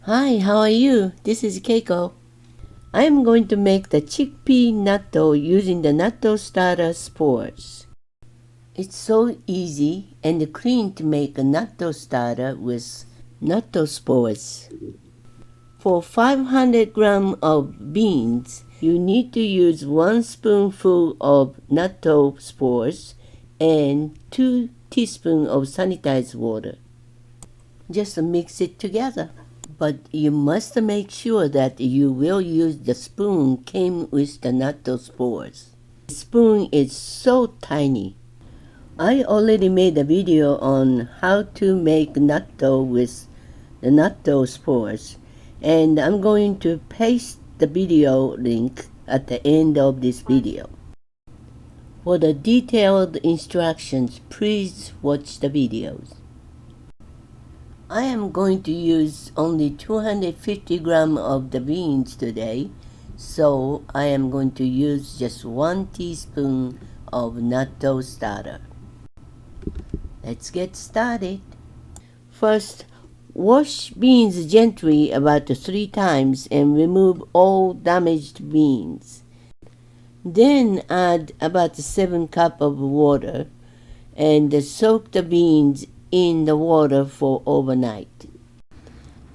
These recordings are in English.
Hi, how are you? This is Keiko. I am going to make the chickpea natto using the natto starter spores. It's so easy and clean to make a natto starter with natto spores. For 500 grams of beans, you need to use 1 spoonful of natto spores and 2 teaspoons of sanitized water. Just mix it together. But you must make sure that you will use the spoon came with the natto spores. The spoon is so tiny. I already made a video on how to make natto with the natto spores, and I'm going to paste the video link at the end of this video. For the detailed instructions, please watch the videos. I am going to use only 250 grams of the beans today, so I am going to use just 1 teaspoon of natto starter. Let's get started. First, wash beans gently about 3 times and remove all damaged beans. Then add about 7 cups of water and soak the beans in the water for overnight.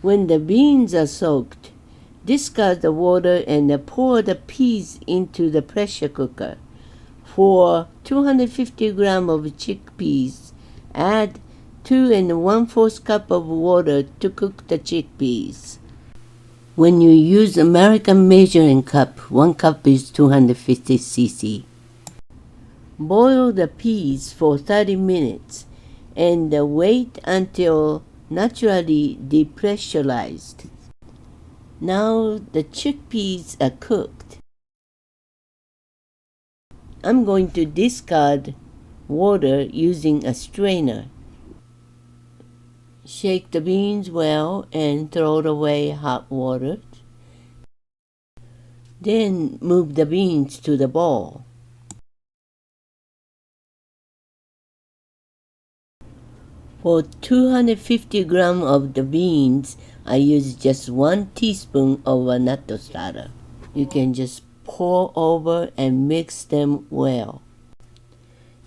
When the beans are soaked, discard the water and pour the peas into the pressure cooker. For 250 grams of chickpeas, add 2 1/4 cups of water to cook the chickpeas. When you use American measuring cup, 1 cup is 250 cc. Boil the peas for 30 minutes and wait until naturally depressurized. Now the chickpeas are cooked. I'm going to discard water using a strainer. Shake the beans well and throw away hot water. Then move the beans to the bowl. For 250 grams of the beans, I use just 1 teaspoon of natto starter. You can just pour over and mix them well.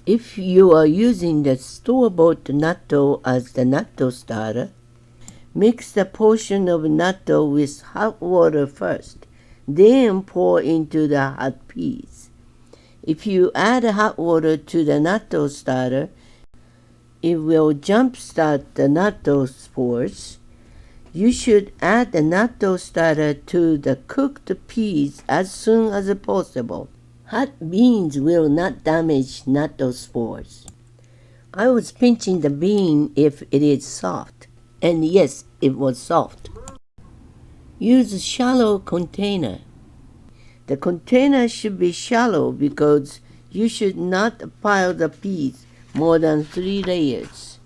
If you are using the store-bought natto as the natto starter, mix the portion of natto with hot water first, then pour into the hot peas. If you add hot water to the natto starter, it will jumpstart the natto spores. You should add the natto starter to the cooked peas as soon as possible. Hot beans will not damage natto spores. I was pinching the bean if it is soft, and yes, it was soft. Use a shallow container. The container should be shallow because you should not pile the peas more than 3 layers.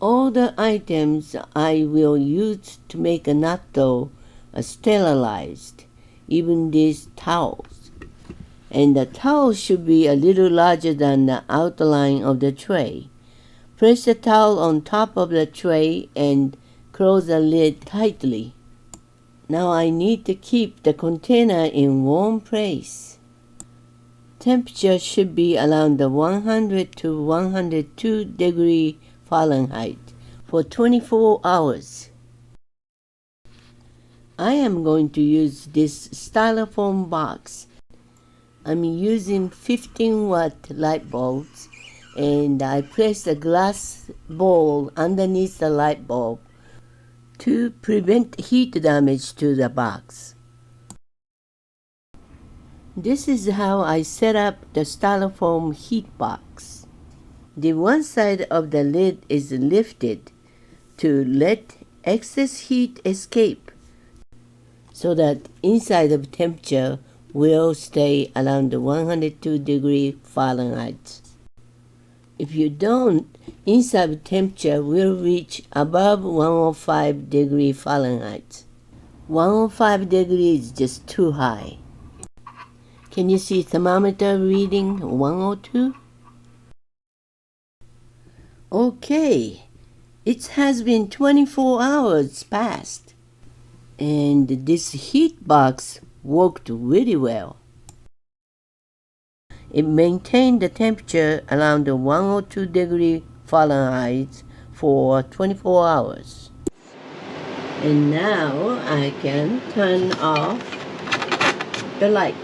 All the items I will use to make a natto are sterilized, even these towels. And the towel should be a little larger than the outline of the tray. Press the towel on top of the tray and close the lid tightly. Now I need to keep the container in warm place. Temperature should be around the 100 to 102 degree Fahrenheit for 24 hours. I am going to use this styrofoam box. I'm using 15-watt light bulbs, and I place a glass bowl underneath the light bulb to prevent heat damage to the box. This is how I set up the styrofoam heat box. The one side of the lid is lifted to let excess heat escape so that inside of temperature will stay around the 102 degree Fahrenheit. If you don't, inside temperature will reach above 105 degree Fahrenheit. 105 degrees is just too high. Can you see thermometer reading 102? Okay, It has been 24 hours past, and this heat box worked really well. It maintained the temperature around 102 degrees Fahrenheit for 24 hours. And now I can turn off the light.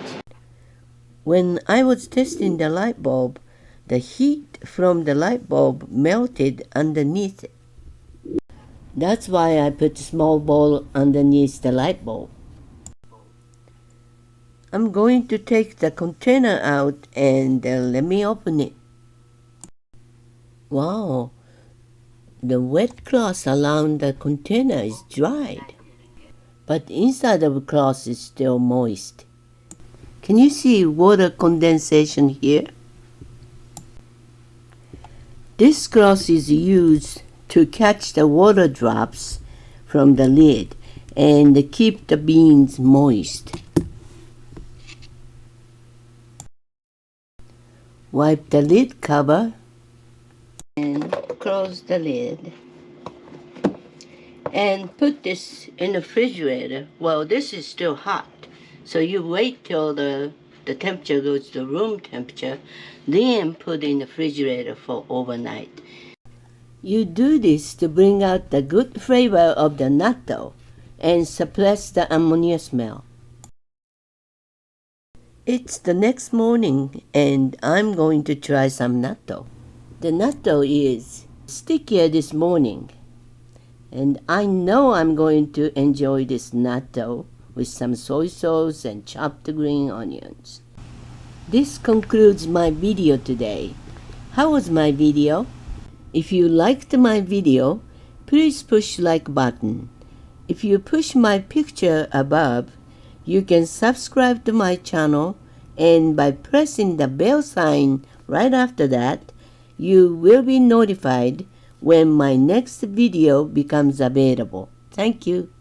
When I was testing the light bulb, the heat from the light bulb melted underneath it. That's why I put a small bowl underneath the light bulb. I'm going to take the container out and let me open it. Wow, the wet cloth around the container is dried, but inside of the cloth is still moist. Can you see water condensation here? This cloth is used to catch the water drops from the lid and keep the beans moist. Wipe the lid cover and close the lid. And put this in the refrigerator. Well, this is still hot, so you wait till the temperature goes to room temperature, then put in the refrigerator for overnight. You do this to bring out the good flavor of the natto and suppress the ammonia smell. It's the next morning and I'm going to try some natto. The natto is stickier this morning, and I know I'm going to enjoy this natto with some soy sauce and chopped green onions. This concludes my video today. How was my video? If you liked my video, please push like button. If you push my picture above, you can subscribe to my channel, and by pressing the bell sign right after that, you will be notified when my next video becomes available. Thank you.